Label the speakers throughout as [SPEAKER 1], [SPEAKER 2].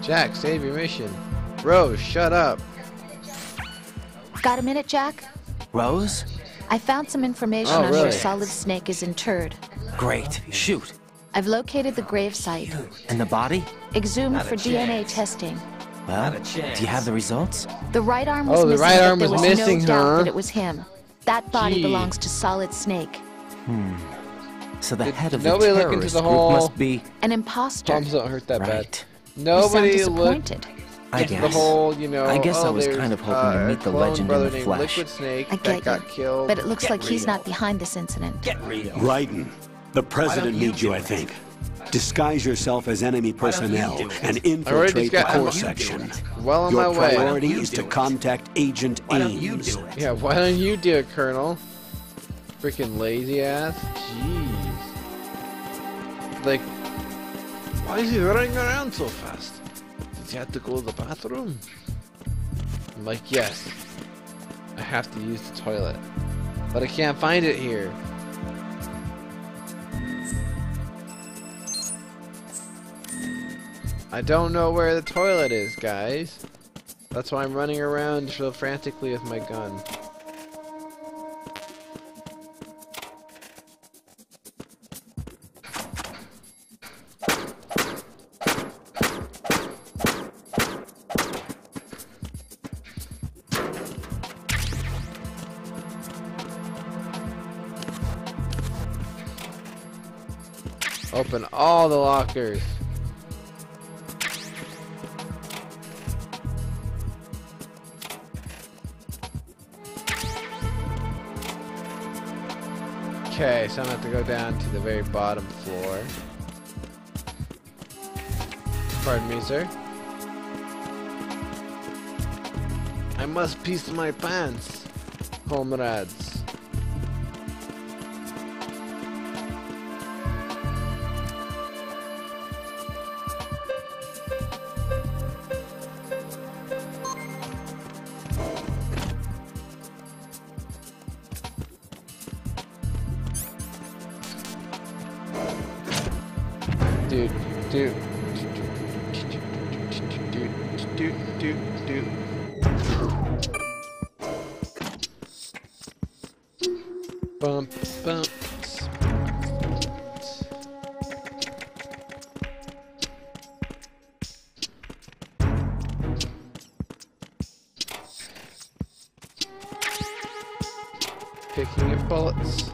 [SPEAKER 1] Jack, save your mission. Rose, shut up.
[SPEAKER 2] Got a minute, Jack?
[SPEAKER 3] Rose?
[SPEAKER 2] I found some information on where Solid Snake is interred.
[SPEAKER 3] Great. Shoot.
[SPEAKER 2] I've located the grave site.
[SPEAKER 3] And the body?
[SPEAKER 2] Exhumed for DNA testing.
[SPEAKER 3] Well, do you have the results?
[SPEAKER 2] The right arm was
[SPEAKER 1] the
[SPEAKER 2] missing,
[SPEAKER 1] right
[SPEAKER 2] but
[SPEAKER 1] arm
[SPEAKER 2] there
[SPEAKER 1] was
[SPEAKER 2] was
[SPEAKER 1] missing,
[SPEAKER 2] no doubt
[SPEAKER 1] huh?
[SPEAKER 2] that it was him. That body
[SPEAKER 1] Gee.
[SPEAKER 2] belongs to Solid Snake.
[SPEAKER 3] So the head of
[SPEAKER 1] nobody
[SPEAKER 3] the
[SPEAKER 1] look into
[SPEAKER 3] terrorist
[SPEAKER 1] the
[SPEAKER 3] group
[SPEAKER 1] whole-
[SPEAKER 3] must be...
[SPEAKER 2] An imposter.
[SPEAKER 1] Bombs don't hurt that bad.
[SPEAKER 3] Right.
[SPEAKER 2] You
[SPEAKER 1] Nobody
[SPEAKER 2] sound
[SPEAKER 1] looked
[SPEAKER 2] disappointed.
[SPEAKER 3] I
[SPEAKER 1] into
[SPEAKER 3] guess.
[SPEAKER 1] the whole, you know.
[SPEAKER 3] I guess I was
[SPEAKER 1] there's,
[SPEAKER 3] kind of hoping to meet the
[SPEAKER 1] a clone
[SPEAKER 3] legend
[SPEAKER 1] brother
[SPEAKER 3] in the
[SPEAKER 1] named
[SPEAKER 3] flesh.
[SPEAKER 1] Liquid Snake
[SPEAKER 2] I
[SPEAKER 1] that
[SPEAKER 2] get
[SPEAKER 1] got
[SPEAKER 2] you.
[SPEAKER 1] killed.
[SPEAKER 2] But it looks like he's not behind this incident.
[SPEAKER 4] Raiden, the president needs you, I think. Disguise yourself as enemy personnel and infiltrate the core section.
[SPEAKER 1] Well on my
[SPEAKER 4] Your
[SPEAKER 1] way.
[SPEAKER 4] priority is to contact Agent Ames.
[SPEAKER 1] Yeah, why don't you do it, Colonel? Freaking lazy ass. Jeez. Like, why is he running around so fast? Does he have to go to the bathroom? I'm like, yes. I have to use the toilet. But I can't find it here. I don't know where the toilet is, guys. That's why I'm running around so frantically with my gun. Open all the lockers. Okay, so I'm gonna have to go down to the very bottom floor. Pardon me, sir. I must piece my pants, comrades. Bump, bump. Picking up bullets.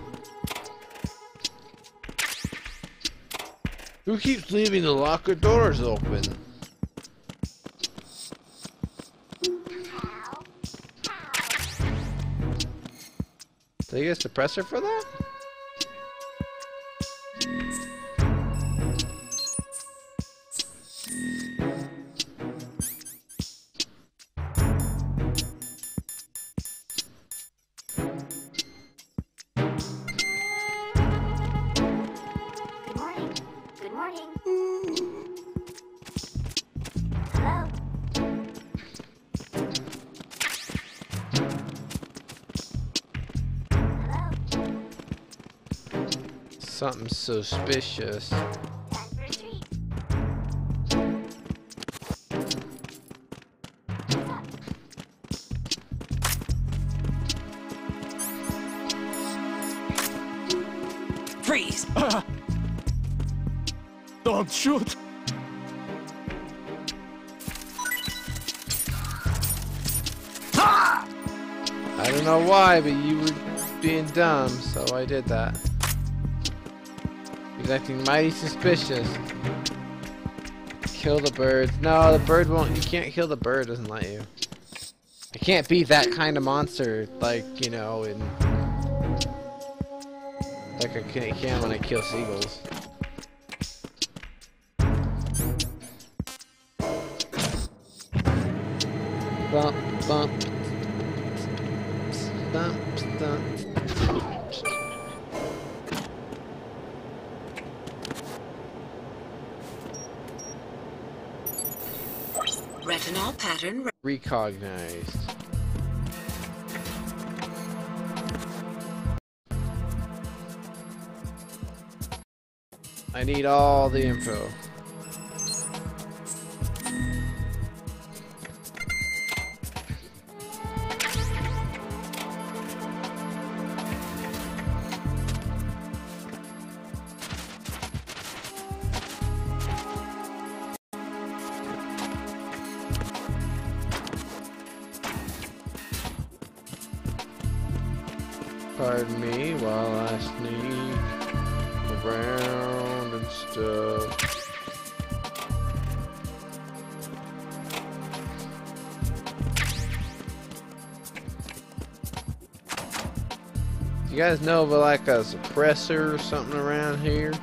[SPEAKER 1] Who keeps leaving the locker doors open? Did I get a suppressor for that?
[SPEAKER 5] Good morning. Good morning. Hello. Hello.
[SPEAKER 1] Something suspicious.
[SPEAKER 5] Time for a treat.
[SPEAKER 3] Freeze!
[SPEAKER 6] Don't shoot!
[SPEAKER 1] I don't know why, but you were being dumb, so I did that. He was acting mighty suspicious. Kill the birds. No, the bird won't. You can't kill the bird. Doesn't let you. I can't be that kind of monster, like, you know, in like I can when I kill seagulls. Bump, bump, stump, stump.
[SPEAKER 7] Retinol pattern.
[SPEAKER 1] Recognized. I need all the info. Pardon me while I sneak around and stuff. You guys know of like a suppressor or something around here?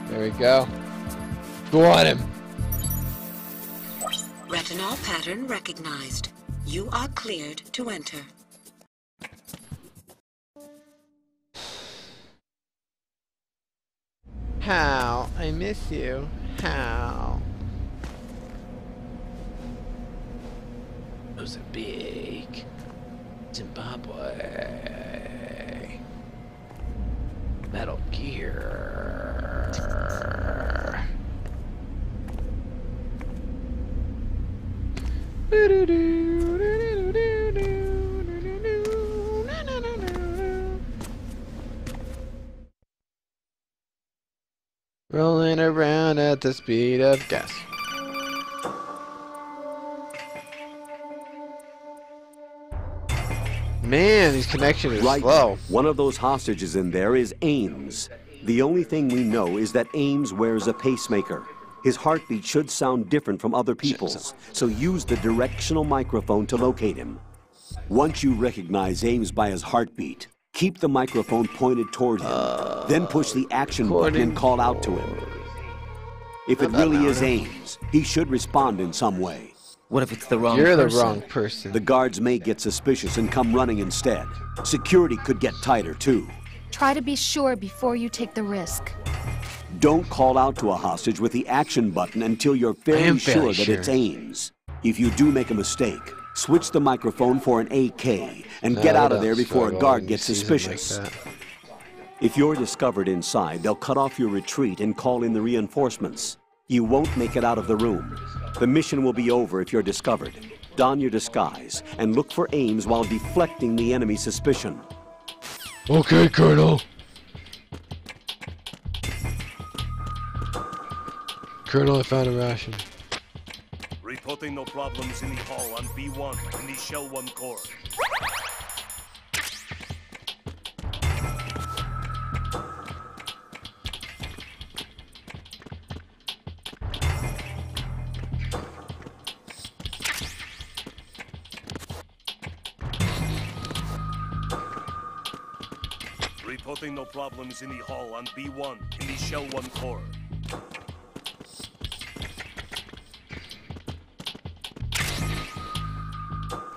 [SPEAKER 1] There we go. Go on him.
[SPEAKER 7] Retinol pattern recognized. You are cleared to enter.
[SPEAKER 1] How? I miss you. How? Mozambique. Zimbabwe. Metal Gear. Rolling around at the speed of gas. Man, these connections are slow.
[SPEAKER 4] One of those hostages in there is Ames. The only thing we know is that Ames wears a pacemaker. His heartbeat should sound different from other people's, so use the directional microphone to locate him. Once you recognize Ames by his heartbeat, keep the microphone pointed toward him. Then push the action button and call out to him. If it really is Ames, he should respond in some way.
[SPEAKER 3] What if it's the wrong person?
[SPEAKER 1] You're the wrong person.
[SPEAKER 4] The guards may get suspicious and come running instead. Security could get tighter, too.
[SPEAKER 2] Try to be sure before you take the risk.
[SPEAKER 4] Don't call out to a hostage with the action button until you're fairly sure that it's Ames. If you do make a mistake, switch the microphone for an AK and get out of there before a guard gets suspicious. If you're discovered inside, they'll cut off your retreat and call in the reinforcements. You won't make it out of the room. The mission will be over if you're discovered. Don your disguise and look for Ames while deflecting the enemy's suspicion.
[SPEAKER 1] Okay, Colonel. Colonel, I found a ration.
[SPEAKER 6] Reporting no problems in the hall on B1 in the Shell 1 core. Reporting no problems in the hall on B1 in the Shell 1 core.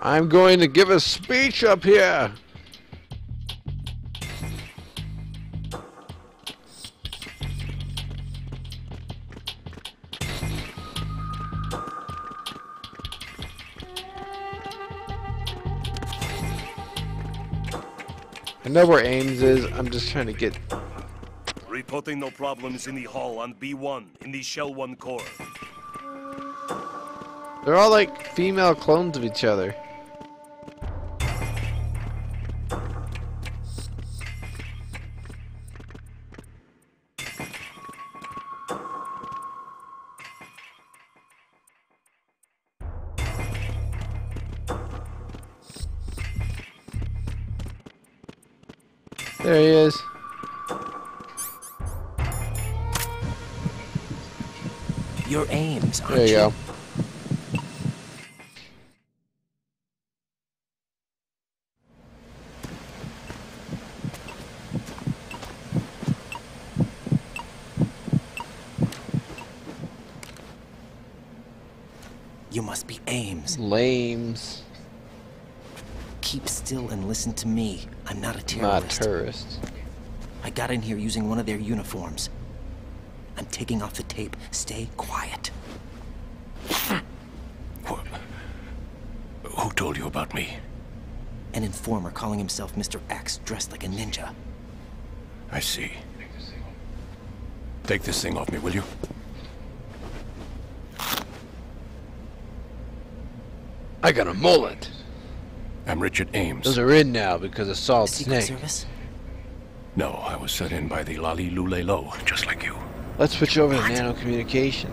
[SPEAKER 1] I'm going to give a speech up here. I know where Ames is. I'm just trying to get...
[SPEAKER 6] Reporting no problems in the hall on B1 in the Shell 1 core.
[SPEAKER 1] They're all like female clones of each other. There he is.
[SPEAKER 3] You're Ames, aren't
[SPEAKER 1] There you go.
[SPEAKER 3] You must be Ames.
[SPEAKER 1] Lames.
[SPEAKER 3] Keep still and listen to me. I'm not a terrorist.
[SPEAKER 1] Not tourist.
[SPEAKER 3] I got in here using one of their uniforms. I'm taking off the tape. Stay quiet.
[SPEAKER 6] Who told you about me?
[SPEAKER 3] An informer calling himself Mr. X, dressed like a ninja.
[SPEAKER 6] I see. Take this thing off me, will you?
[SPEAKER 1] I got a mullet.
[SPEAKER 8] I'm Richard Ames.
[SPEAKER 1] Those are in now because of Solid
[SPEAKER 3] Secret
[SPEAKER 1] Snake.
[SPEAKER 3] Service?
[SPEAKER 8] No, I was sent in by the Lali Lule Lo, just like you.
[SPEAKER 1] Let's switch over to nanocommunications.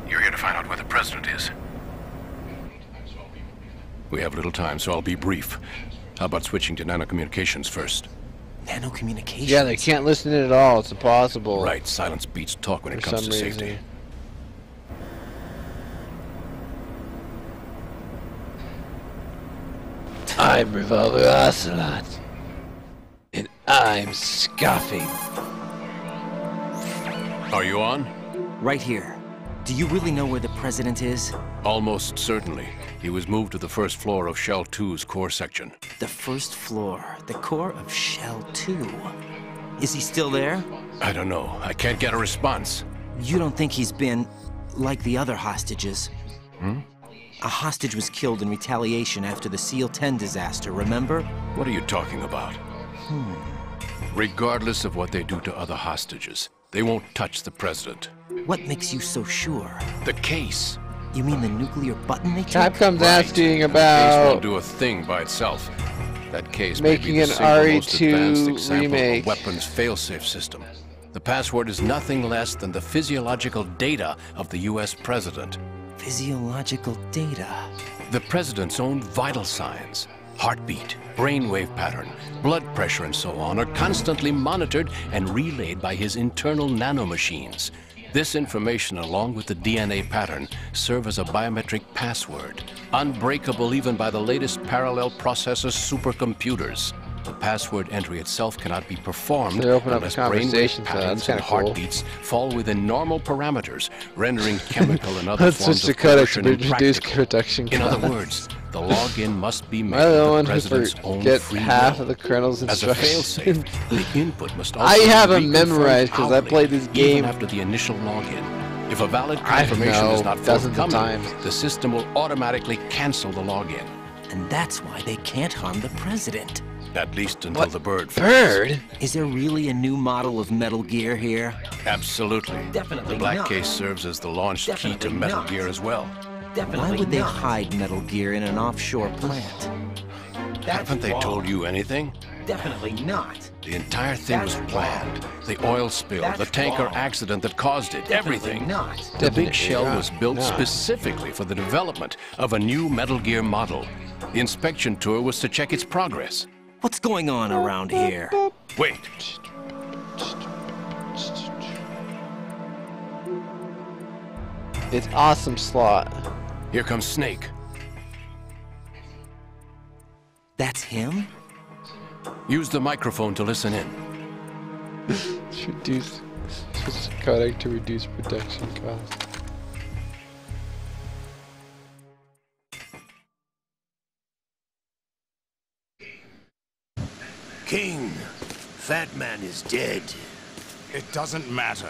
[SPEAKER 8] You're here to find out where the president is. We have little time, so I'll be brief. How about switching to nanocommunications first?
[SPEAKER 3] Nanocommunications?
[SPEAKER 1] Yeah, they can't listen in at all. It's impossible.
[SPEAKER 8] Right, silence beats talk when it
[SPEAKER 1] For
[SPEAKER 8] comes
[SPEAKER 1] some
[SPEAKER 8] to
[SPEAKER 1] reason.
[SPEAKER 8] safety.
[SPEAKER 1] I'm Revolver Ocelot. And I'm scoffing.
[SPEAKER 8] Are you on?
[SPEAKER 3] Right here. Do you really know where the president is?
[SPEAKER 8] Almost certainly. He was moved to the first floor of Shell 2's core section.
[SPEAKER 3] The first floor. The core of Shell 2. Is he still there?
[SPEAKER 8] I don't know. I can't get a response.
[SPEAKER 3] You don't think he's been like the other hostages? A hostage was killed in retaliation after the SEAL 10 disaster, remember?
[SPEAKER 8] What are you talking about? Regardless of what they do to other hostages, they won't touch the president.
[SPEAKER 3] What makes you so sure?
[SPEAKER 8] The case.
[SPEAKER 3] You mean the nuclear button they took?
[SPEAKER 1] Capcom's asking
[SPEAKER 8] The case
[SPEAKER 1] about
[SPEAKER 8] won't do a thing by itself. That case
[SPEAKER 1] making
[SPEAKER 8] may be
[SPEAKER 1] an
[SPEAKER 8] the single most
[SPEAKER 1] RE2
[SPEAKER 8] advanced example
[SPEAKER 1] remake.
[SPEAKER 8] of a weapons failsafe system. The password is nothing less than the physiological data of the U.S. president.
[SPEAKER 3] Physiological data.
[SPEAKER 8] The president's own vital signs, heartbeat, brainwave pattern, blood pressure, and so on, are constantly monitored and relayed by his internal nanomachines. This information, along with the DNA pattern, serve as a biometric password, unbreakable even by the latest parallel processor supercomputers. The password entry itself cannot be performed
[SPEAKER 1] They open up
[SPEAKER 8] unless
[SPEAKER 1] a conversation
[SPEAKER 8] brainwave
[SPEAKER 1] for that.
[SPEAKER 8] patterns
[SPEAKER 1] That's
[SPEAKER 8] and
[SPEAKER 1] kinda cool.
[SPEAKER 8] heartbeats fall within normal parameters, rendering chemical and other
[SPEAKER 1] Let's
[SPEAKER 8] forms
[SPEAKER 1] switch to
[SPEAKER 8] of
[SPEAKER 1] codec
[SPEAKER 8] coercion
[SPEAKER 1] to reduce
[SPEAKER 8] impractical.
[SPEAKER 1] production
[SPEAKER 8] In
[SPEAKER 1] costs.
[SPEAKER 8] other words, the login must be made
[SPEAKER 1] Am I the
[SPEAKER 8] with
[SPEAKER 1] one
[SPEAKER 8] the
[SPEAKER 1] who
[SPEAKER 8] president's own
[SPEAKER 1] forget
[SPEAKER 8] free
[SPEAKER 1] half
[SPEAKER 8] will.
[SPEAKER 1] of the Colonel's
[SPEAKER 8] As a
[SPEAKER 1] instructions?
[SPEAKER 8] failsafe, the input must also
[SPEAKER 1] I have
[SPEAKER 8] be
[SPEAKER 1] them memorized
[SPEAKER 8] reconfirmed
[SPEAKER 1] 'cause I
[SPEAKER 8] hourly,
[SPEAKER 1] played this game
[SPEAKER 8] even after the initial login. If a valid
[SPEAKER 1] I
[SPEAKER 8] confirmation is
[SPEAKER 1] know,
[SPEAKER 8] not
[SPEAKER 1] dozens of
[SPEAKER 8] forthcoming,
[SPEAKER 1] times.
[SPEAKER 8] the system will automatically cancel the login.
[SPEAKER 3] And that's why they can't harm the president.
[SPEAKER 8] At least until
[SPEAKER 1] What?
[SPEAKER 8] the bird flies.
[SPEAKER 1] Bird?
[SPEAKER 3] Is there really a new model of Metal Gear here?
[SPEAKER 8] Absolutely.
[SPEAKER 3] Definitely
[SPEAKER 8] The black
[SPEAKER 3] not.
[SPEAKER 8] case serves as the launch key to
[SPEAKER 3] Definitely
[SPEAKER 8] Metal
[SPEAKER 3] not.
[SPEAKER 8] Gear as well.
[SPEAKER 3] Why would they hide Metal Gear in an offshore plant?
[SPEAKER 8] Haven't they told you anything?
[SPEAKER 3] Definitely not.
[SPEAKER 8] The entire thing was planned. The oil spill, the tanker accident that caused it, everything.
[SPEAKER 3] not.
[SPEAKER 8] The
[SPEAKER 1] Definitely
[SPEAKER 8] big shell
[SPEAKER 1] not.
[SPEAKER 8] was built
[SPEAKER 1] Not.
[SPEAKER 8] specifically for the development of a new Metal Gear model. The inspection tour was to check its progress.
[SPEAKER 3] What's going on around here?
[SPEAKER 8] Wait,
[SPEAKER 1] It's awesome slot.
[SPEAKER 8] here comes Snake.
[SPEAKER 3] That's him?
[SPEAKER 8] Use the microphone to listen in.
[SPEAKER 1] Reduce switch to codec to reduce production costs.
[SPEAKER 9] King, Fat Man is dead.
[SPEAKER 6] It doesn't matter.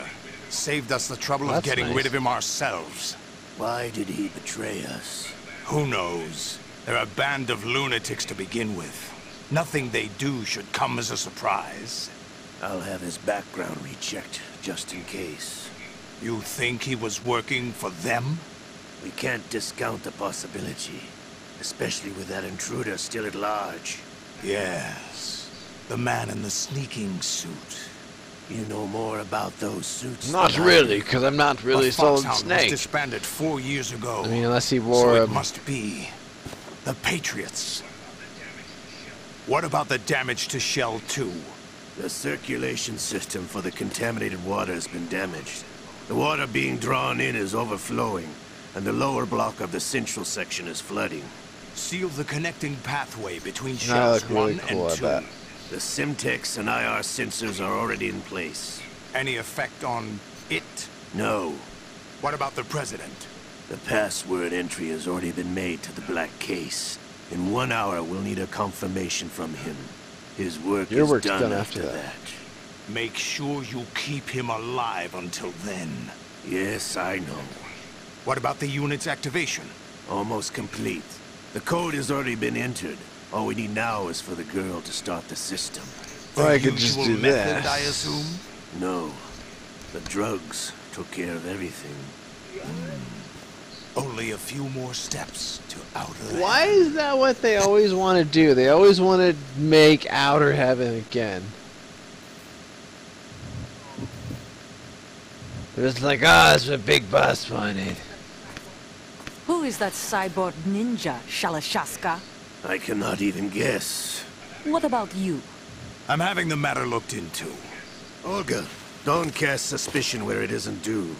[SPEAKER 6] Saved us the trouble of
[SPEAKER 1] That's
[SPEAKER 6] getting
[SPEAKER 1] nice.
[SPEAKER 6] rid of him ourselves.
[SPEAKER 9] Why did he betray us?
[SPEAKER 6] Who knows? They're a band of lunatics to begin with. Nothing they do should come as a surprise.
[SPEAKER 9] I'll have his background rechecked, just in case.
[SPEAKER 6] You think he was working for them?
[SPEAKER 9] We can't discount the possibility, especially with that intruder still at large.
[SPEAKER 6] Yes. The man in the sneaking suit.
[SPEAKER 9] You know more about those suits
[SPEAKER 1] Not
[SPEAKER 9] than I
[SPEAKER 1] really,
[SPEAKER 9] do.
[SPEAKER 1] because I'm not really
[SPEAKER 6] But
[SPEAKER 1] Solid
[SPEAKER 6] Foxhound
[SPEAKER 1] Snake.
[SPEAKER 6] was disbanded 4 years ago.
[SPEAKER 1] I mean, unless he
[SPEAKER 6] So
[SPEAKER 1] wore
[SPEAKER 6] it
[SPEAKER 1] a...
[SPEAKER 6] must be the Patriots. What about the damage to Shell 2?
[SPEAKER 9] The circulation system for the contaminated water has been damaged. The water being drawn in is overflowing, and the lower block of the central section is flooding.
[SPEAKER 6] Seal the connecting pathway between
[SPEAKER 1] That
[SPEAKER 6] Shells
[SPEAKER 1] look really
[SPEAKER 6] 1
[SPEAKER 1] cool,
[SPEAKER 6] and
[SPEAKER 1] I
[SPEAKER 6] 2.
[SPEAKER 1] bet.
[SPEAKER 9] The Simtex and IR sensors are already in place.
[SPEAKER 6] Any effect on it?
[SPEAKER 9] No,
[SPEAKER 6] What about the President?
[SPEAKER 9] the password entry has already been made to the black case. In 1 hour, we'll need a confirmation from him. His work
[SPEAKER 1] Your
[SPEAKER 9] is
[SPEAKER 1] work's
[SPEAKER 9] done
[SPEAKER 1] done
[SPEAKER 9] after
[SPEAKER 1] after
[SPEAKER 9] that.
[SPEAKER 1] that.
[SPEAKER 6] Make sure you keep him alive until then.
[SPEAKER 9] Yes, I know.
[SPEAKER 6] What about the unit's activation?
[SPEAKER 9] Almost complete. The code has already been entered. All we need now is for the girl to start the system.
[SPEAKER 1] Or I could just
[SPEAKER 6] Usual
[SPEAKER 1] do
[SPEAKER 6] method,
[SPEAKER 1] this.
[SPEAKER 6] I assume?
[SPEAKER 9] No, the drugs took care of everything.
[SPEAKER 6] Only a few more steps to outer heaven.
[SPEAKER 1] Why is that what they always want to do? They always want to make outer heaven again. They're just like, that's what Big Boss wanted.
[SPEAKER 10] Who is that cyborg ninja, Shalashaska?
[SPEAKER 9] I cannot even guess.
[SPEAKER 10] What about you?
[SPEAKER 6] I'm having the matter looked into.
[SPEAKER 9] Olga, don't cast suspicion where it isn't due.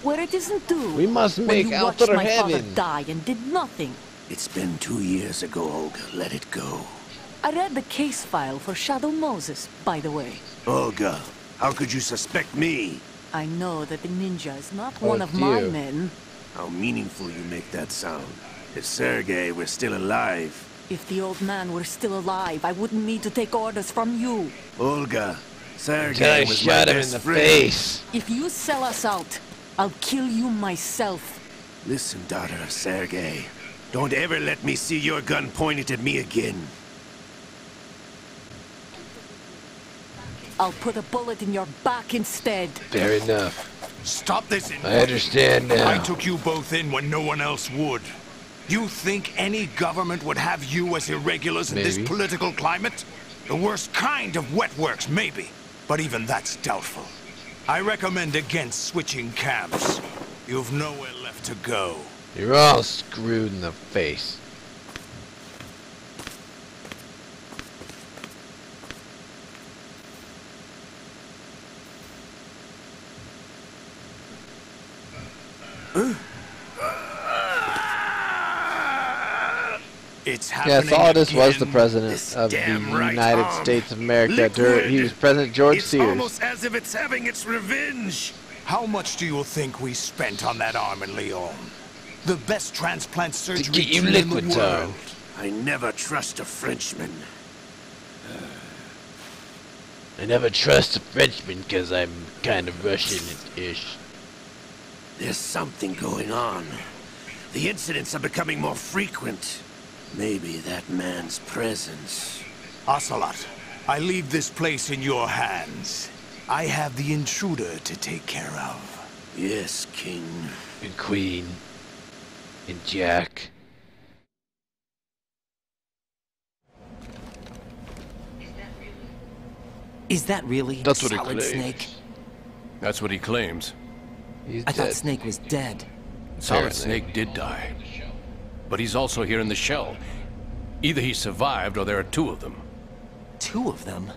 [SPEAKER 10] Where it isn't due.
[SPEAKER 1] We must make
[SPEAKER 10] when you
[SPEAKER 1] outer
[SPEAKER 10] watched my
[SPEAKER 1] heaven.
[SPEAKER 10] father die and did nothing.
[SPEAKER 9] It's been 2 years ago, Olga. Let it go.
[SPEAKER 10] I read the case file for Shadow Moses, by the way.
[SPEAKER 9] Olga, how could you suspect me?
[SPEAKER 10] I know that the ninja is not one of my men.
[SPEAKER 9] How meaningful you make that sound. If Sergei were still alive...
[SPEAKER 10] If the old man were still alive, I wouldn't need to take orders from you.
[SPEAKER 9] Olga, Sergei was my
[SPEAKER 1] shot him in
[SPEAKER 9] best
[SPEAKER 1] the
[SPEAKER 9] friend.
[SPEAKER 1] face.
[SPEAKER 10] If you sell us out, I'll kill you myself.
[SPEAKER 9] Listen, daughter of Sergei. Don't ever let me see your gun pointed at me again.
[SPEAKER 10] I'll put a bullet in your back instead.
[SPEAKER 1] Fair enough.
[SPEAKER 6] Stop this.
[SPEAKER 1] I understand now.
[SPEAKER 6] I took you both in when no one else would. You think any government would have you as irregulars in this political climate? The worst kind of wet works, maybe. But even that's doubtful. I recommend against switching camps. You've nowhere left to go.
[SPEAKER 1] You're all screwed in the face.
[SPEAKER 6] It's happening.
[SPEAKER 1] Yes, all this was the
[SPEAKER 6] again.
[SPEAKER 1] president of the United States of America. He was President George
[SPEAKER 9] It's
[SPEAKER 1] Sears.
[SPEAKER 9] almost as if it's having its revenge.
[SPEAKER 6] How much do you think we spent on that arm in Lyon? The best transplant surgery
[SPEAKER 1] get you
[SPEAKER 6] team in the
[SPEAKER 1] Liquid
[SPEAKER 6] world.
[SPEAKER 9] I never trust a Frenchman.
[SPEAKER 1] I never trust a Frenchman because I'm kind of Russian-ish.
[SPEAKER 9] There's something going on. The incidents are becoming more frequent. Maybe that man's presence.
[SPEAKER 6] Ocelot, I leave this place in your hands. I have the intruder to take care of.
[SPEAKER 9] Yes, King.
[SPEAKER 1] And Queen. And Jack.
[SPEAKER 3] Is that really
[SPEAKER 8] That's what he
[SPEAKER 3] Solid
[SPEAKER 8] claims.
[SPEAKER 3] Snake?
[SPEAKER 8] That's what he claims.
[SPEAKER 1] He's
[SPEAKER 3] I
[SPEAKER 1] dead.
[SPEAKER 3] thought Snake was dead.
[SPEAKER 8] Solid
[SPEAKER 1] Apparently.
[SPEAKER 8] Snake did die. But he's also here in the shell. Either he survived or there are two of them.
[SPEAKER 3] Two of them?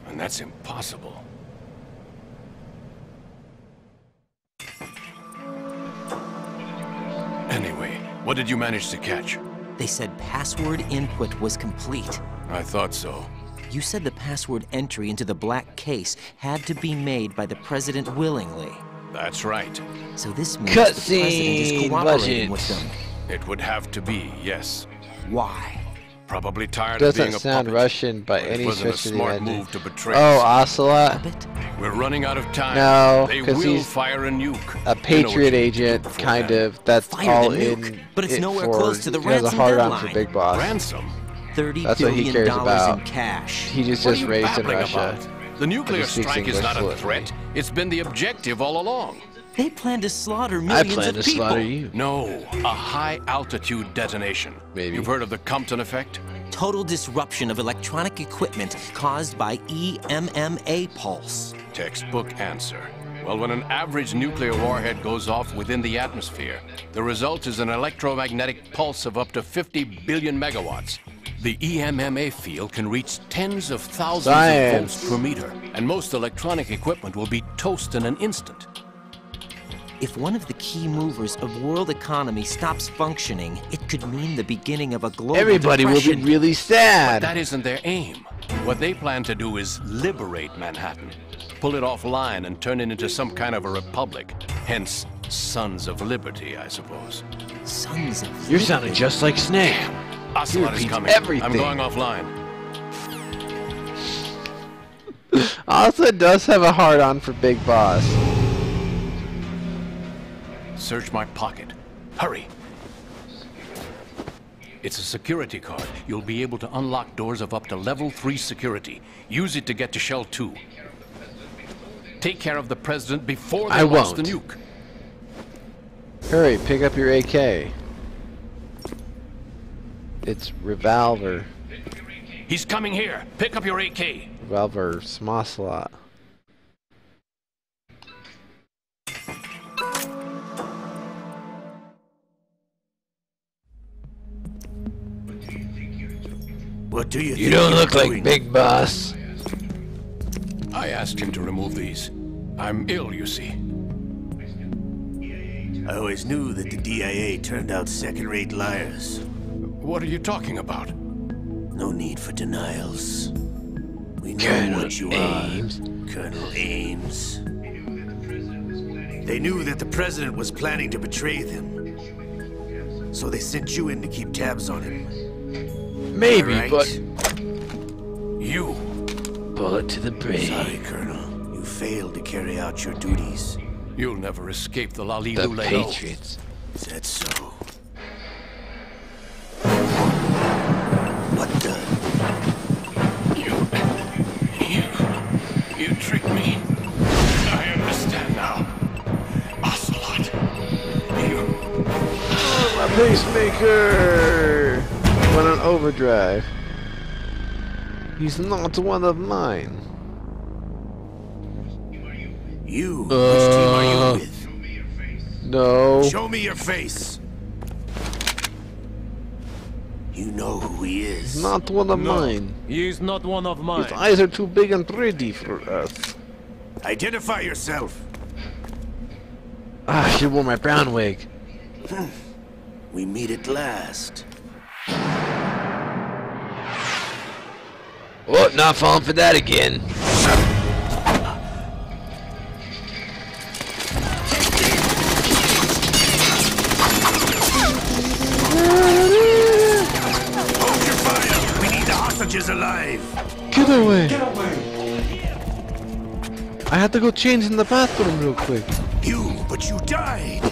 [SPEAKER 8] And that's impossible. Anyway, what did you manage to catch?
[SPEAKER 3] They said password input was complete.
[SPEAKER 8] I thought so.
[SPEAKER 3] You said the password entry into the black case had to be made by the president willingly.
[SPEAKER 8] That's right.
[SPEAKER 3] So this means the president is
[SPEAKER 1] Cutscene
[SPEAKER 3] cooperating
[SPEAKER 1] budget.
[SPEAKER 3] with them.
[SPEAKER 8] It would have to be, yes.
[SPEAKER 3] Why?
[SPEAKER 8] Probably tired of
[SPEAKER 1] Doesn't
[SPEAKER 8] being a
[SPEAKER 1] sound
[SPEAKER 8] puppet.
[SPEAKER 1] Russian by
[SPEAKER 8] But it
[SPEAKER 1] any
[SPEAKER 8] wasn't a
[SPEAKER 1] stretch of the
[SPEAKER 8] smart
[SPEAKER 1] imagination.
[SPEAKER 8] move to betray
[SPEAKER 1] Oh,
[SPEAKER 8] us.
[SPEAKER 1] Ocelot.
[SPEAKER 3] Puppet?
[SPEAKER 8] We're running out of time.
[SPEAKER 1] No,
[SPEAKER 8] They
[SPEAKER 1] 'cause
[SPEAKER 8] will
[SPEAKER 1] he's
[SPEAKER 8] fire a nuke.
[SPEAKER 1] A
[SPEAKER 8] You know what
[SPEAKER 1] Patriot
[SPEAKER 8] you need to do
[SPEAKER 1] agent,
[SPEAKER 8] before
[SPEAKER 1] kind
[SPEAKER 8] that.
[SPEAKER 1] of. That's
[SPEAKER 3] Fire
[SPEAKER 1] all
[SPEAKER 3] the nuke,
[SPEAKER 1] in
[SPEAKER 3] but it's
[SPEAKER 1] it
[SPEAKER 3] nowhere
[SPEAKER 1] for.
[SPEAKER 3] close to the
[SPEAKER 1] He has a
[SPEAKER 3] ransom
[SPEAKER 1] hard on for
[SPEAKER 3] deadline.
[SPEAKER 1] Big Boss.
[SPEAKER 8] Ransom?
[SPEAKER 3] $30
[SPEAKER 1] That's what he
[SPEAKER 3] billion
[SPEAKER 1] cares about.
[SPEAKER 3] in cash.
[SPEAKER 1] He just
[SPEAKER 8] What are you
[SPEAKER 1] raised in
[SPEAKER 8] babbling
[SPEAKER 1] Russia.
[SPEAKER 8] about? The nuclear
[SPEAKER 1] He speaks
[SPEAKER 8] strike is
[SPEAKER 1] English
[SPEAKER 8] not a
[SPEAKER 1] fluently.
[SPEAKER 8] threat. It's been the objective all along.
[SPEAKER 3] They plan to slaughter
[SPEAKER 1] I
[SPEAKER 3] millions
[SPEAKER 1] plan
[SPEAKER 3] of
[SPEAKER 1] to
[SPEAKER 3] people.
[SPEAKER 1] slaughter you.
[SPEAKER 8] No, a high-altitude detonation.
[SPEAKER 1] Maybe.
[SPEAKER 8] You've heard of the Compton effect?
[SPEAKER 3] Total disruption of electronic equipment caused by EMMA pulse.
[SPEAKER 8] Textbook answer. Well, when an average nuclear warhead goes off within the atmosphere, the result is an electromagnetic pulse of up to 50 billion megawatts. The EMMA field can reach tens of thousands
[SPEAKER 1] Science.
[SPEAKER 8] of volts per meter, and most electronic equipment will be toast in an instant.
[SPEAKER 3] If one of the key movers of world economy stops functioning, it could mean the beginning of a global
[SPEAKER 1] Everybody will be
[SPEAKER 3] depression.
[SPEAKER 1] really sad.
[SPEAKER 8] That isn't their aim. What they plan to do is liberate Manhattan, pull it offline and turn it into some kind of a republic. Hence, Sons of Liberty, I suppose.
[SPEAKER 3] Sons of
[SPEAKER 1] You're sounding just like Snake.
[SPEAKER 8] Ocelot is
[SPEAKER 1] repeats
[SPEAKER 8] coming.
[SPEAKER 1] everything.
[SPEAKER 8] I'm going offline.
[SPEAKER 1] Ocelot does have a hard on for Big Boss.
[SPEAKER 8] Search my pocket. Hurry. It's a security card. You'll be able to unlock doors of up to level 3 security. Use it to get to Shell 2. Take care of the president before they
[SPEAKER 1] I
[SPEAKER 8] launch the
[SPEAKER 1] won't.
[SPEAKER 8] nuke.
[SPEAKER 1] Hurry, pick up your AK. It's revolver.
[SPEAKER 8] He's coming here. Pick up your AK.
[SPEAKER 1] Revolver Smoslot.
[SPEAKER 9] What do you think?
[SPEAKER 1] You don't look like Big Boss.
[SPEAKER 8] I asked him to remove these. I'm ill, you see.
[SPEAKER 9] I always knew that the DIA turned out second-rate liars.
[SPEAKER 8] What are you talking about?
[SPEAKER 9] No need for denials. We know
[SPEAKER 1] Colonel
[SPEAKER 9] what you
[SPEAKER 1] Ames.
[SPEAKER 9] are, Colonel Ames. They knew that the president was planning to betray them. So they sent you in to keep tabs on him.
[SPEAKER 1] Maybe,
[SPEAKER 9] right?
[SPEAKER 1] but...
[SPEAKER 8] You.
[SPEAKER 1] Bullet to the brain.
[SPEAKER 9] Sorry, Colonel. You failed to carry out your duties.
[SPEAKER 8] You'll never escape the Lali
[SPEAKER 1] The
[SPEAKER 8] Lule.
[SPEAKER 1] Patriots.
[SPEAKER 9] Is that so? What the?
[SPEAKER 8] You tricked me. I understand now. Ocelot.
[SPEAKER 1] My pacemaker! Went on overdrive. He's not one of mine.
[SPEAKER 9] You? Which team are you with?
[SPEAKER 1] No.
[SPEAKER 9] Show me your face. You know who he is.
[SPEAKER 1] Not one of mine.
[SPEAKER 11] He is not one of mine.
[SPEAKER 1] His eyes are too big and pretty for us.
[SPEAKER 9] Identify yourself.
[SPEAKER 1] Ah, she wore my brown wig.
[SPEAKER 9] We meet at last.
[SPEAKER 1] Oh, not falling for that again.
[SPEAKER 9] Hold your fire. We need the hostages alive.
[SPEAKER 1] Get away! Get away! I had to go change in the bathroom real quick.
[SPEAKER 9] But you died.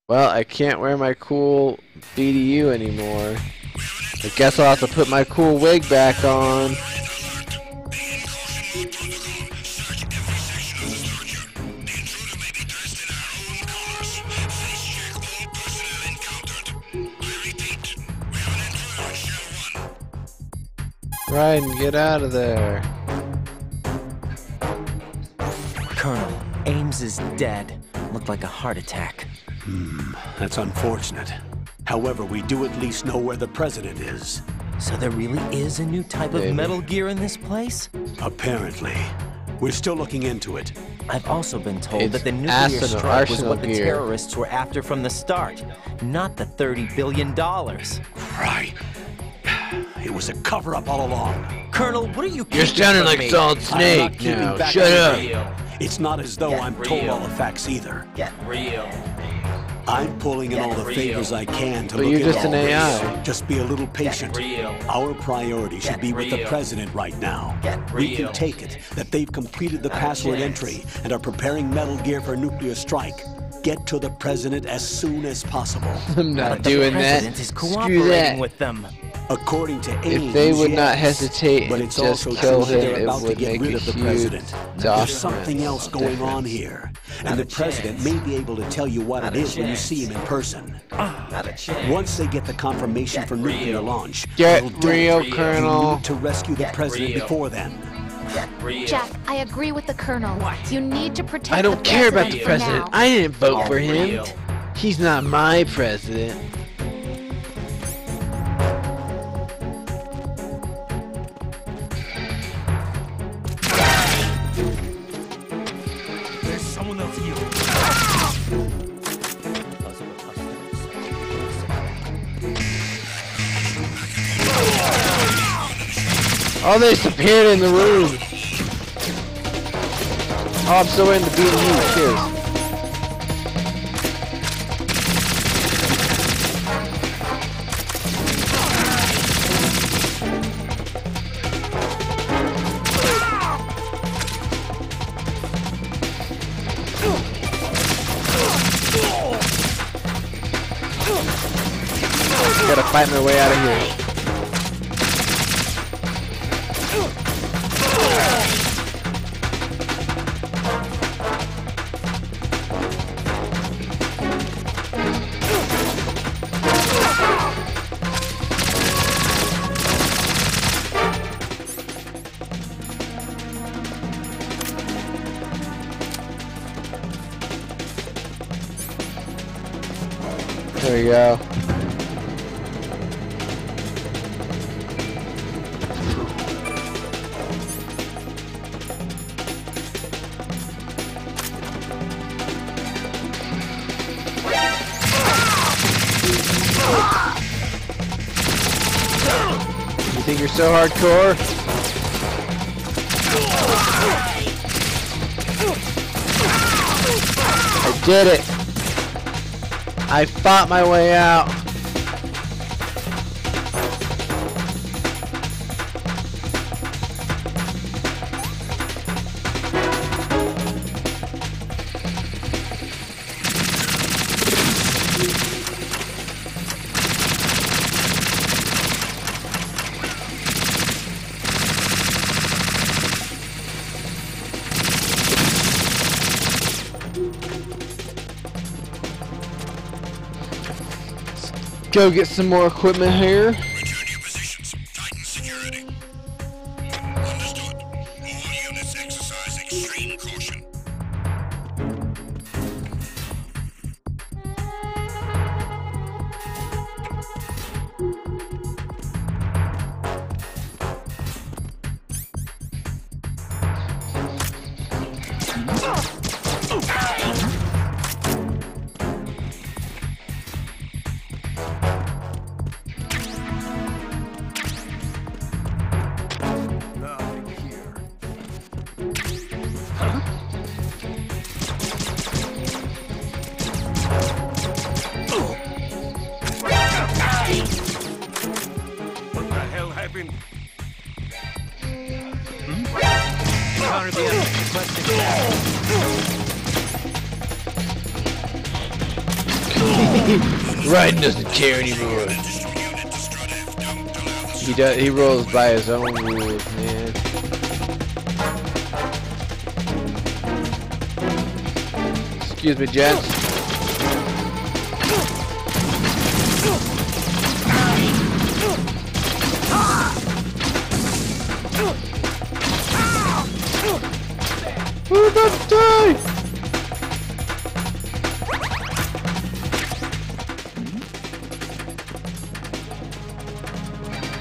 [SPEAKER 1] Well, I can't wear my cool BDU anymore. I guess I'll have to put my cool wig back on. Raiden, get out of there.
[SPEAKER 3] Colonel, Ames is dead. Looked like a heart attack.
[SPEAKER 4] That's unfortunate. However, we do at least know where the president is.
[SPEAKER 3] So there really is a new type of Metal Gear in this place?
[SPEAKER 4] Apparently. We're still looking into it.
[SPEAKER 3] I've also been told that the nuclear strike was what the terrorists were after from the start, not the $30 billion.
[SPEAKER 4] Right. It was a cover-up all along.
[SPEAKER 3] Colonel, what are you keeping
[SPEAKER 1] You're sounding like
[SPEAKER 3] me?
[SPEAKER 1] Solid Snake now. Shut up.
[SPEAKER 4] It's not as though I'm told all the facts either.
[SPEAKER 3] Get real.
[SPEAKER 4] I'm pulling in all the favors I can to
[SPEAKER 1] But
[SPEAKER 4] look
[SPEAKER 1] you're
[SPEAKER 4] into
[SPEAKER 1] just an
[SPEAKER 4] all
[SPEAKER 1] AI.
[SPEAKER 4] this. Just be a little patient. Our priority should be with the president right now. We can take it that they've completed the password entry and are preparing Metal Gear for nuclear strike. Get to the president as soon as possible.
[SPEAKER 1] I'm not doing that.
[SPEAKER 3] Is
[SPEAKER 1] Screw
[SPEAKER 3] cooperating
[SPEAKER 1] that.
[SPEAKER 3] with them.
[SPEAKER 4] According to Ames,
[SPEAKER 1] If they would not
[SPEAKER 4] yes,
[SPEAKER 1] hesitate
[SPEAKER 4] but
[SPEAKER 1] and
[SPEAKER 4] it's
[SPEAKER 1] just
[SPEAKER 4] also
[SPEAKER 1] kill
[SPEAKER 4] true that
[SPEAKER 1] him,
[SPEAKER 4] they're
[SPEAKER 1] it
[SPEAKER 4] about to
[SPEAKER 1] would
[SPEAKER 4] get
[SPEAKER 1] make
[SPEAKER 4] rid
[SPEAKER 1] a
[SPEAKER 4] of the
[SPEAKER 1] huge
[SPEAKER 4] president. There's
[SPEAKER 1] difference.
[SPEAKER 4] something else going on here, and the president may be able to tell you what it is when you see him in person. Once they get the confirmation for nuclear launch,
[SPEAKER 1] Get
[SPEAKER 4] they'll do
[SPEAKER 1] real,
[SPEAKER 4] it.
[SPEAKER 1] Colonel.
[SPEAKER 4] You need to rescue the president before then.
[SPEAKER 2] Jack, I agree with the Colonel. You need to protect
[SPEAKER 1] I don't care about the
[SPEAKER 2] for
[SPEAKER 1] president.
[SPEAKER 2] now.
[SPEAKER 1] I didn't vote for him. He's not my president.
[SPEAKER 9] There's someone else here.
[SPEAKER 1] Oh, they disappeared in the room. Oh, I'm so into beating you. Cheers. Gotta fight my way out of here. There we go. You think you're so hardcore? I did it! I fought my way out. Go get some more equipment here.
[SPEAKER 6] Return to your positions. Tighten security. Understood. All units exercise extreme caution.
[SPEAKER 1] Raiden doesn't care anymore. He rolls by his own rules, man. Excuse me, gents. We're about to die!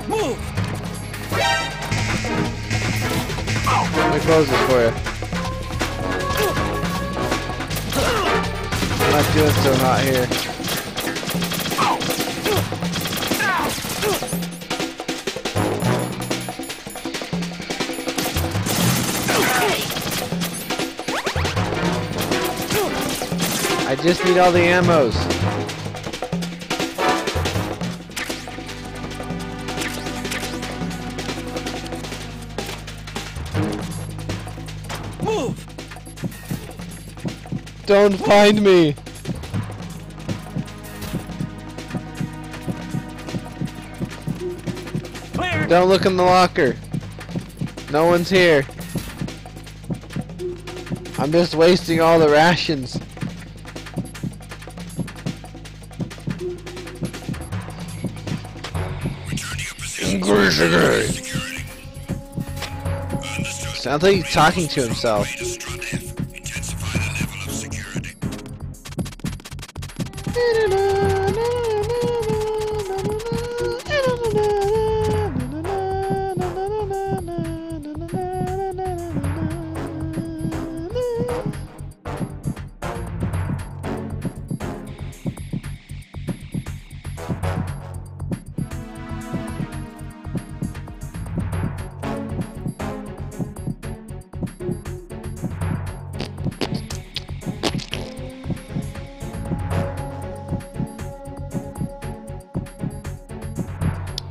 [SPEAKER 6] Move!
[SPEAKER 1] Let me close this for you. I'm not doing so hot here. I just need all the ammos.
[SPEAKER 6] Move!
[SPEAKER 1] Don't find me.
[SPEAKER 6] Clear.
[SPEAKER 1] Don't look in the locker. No one's here. I'm just wasting all the rations. Sounds like he's talking to himself.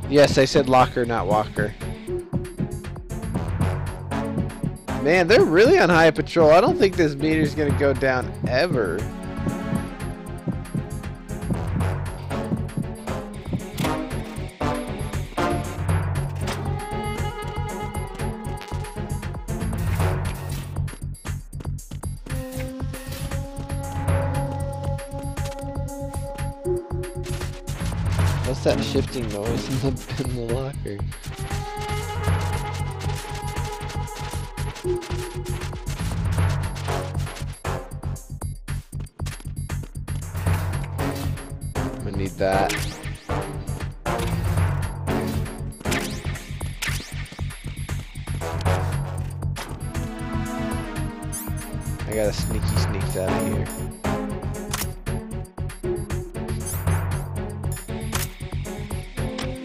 [SPEAKER 1] Yes, I said locker, not walker. Man, they're really on high patrol. I don't think this meter's gonna go down ever. What's that shifting noise in the locker? I'm gonna need that. I gotta sneak out of here.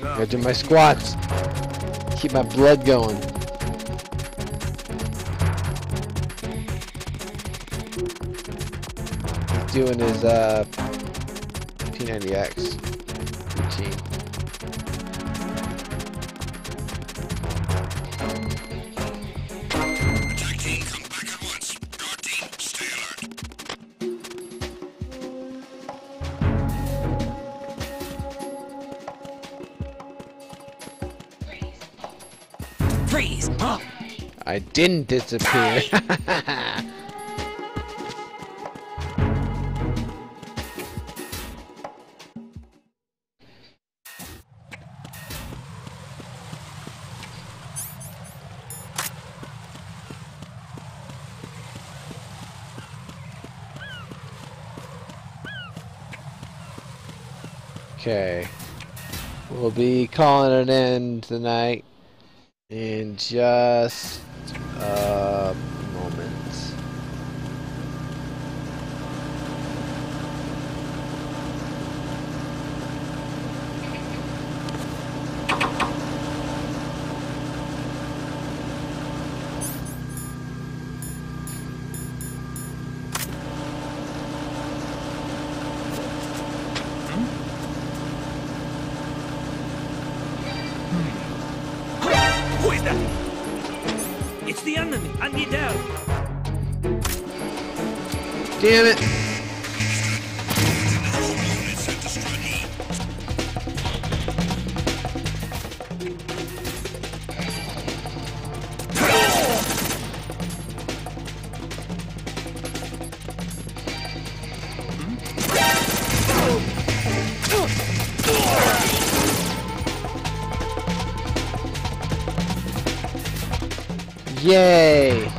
[SPEAKER 1] Gotta do my squats. Keep my blood going. He's doing his P90X routine.
[SPEAKER 3] Freeze! Huh?
[SPEAKER 1] I didn't disappear. Okay. We'll be calling it an end tonight. In just a moment.
[SPEAKER 11] Who is that? It's the enemy. I need help.
[SPEAKER 1] Damn it. Yay!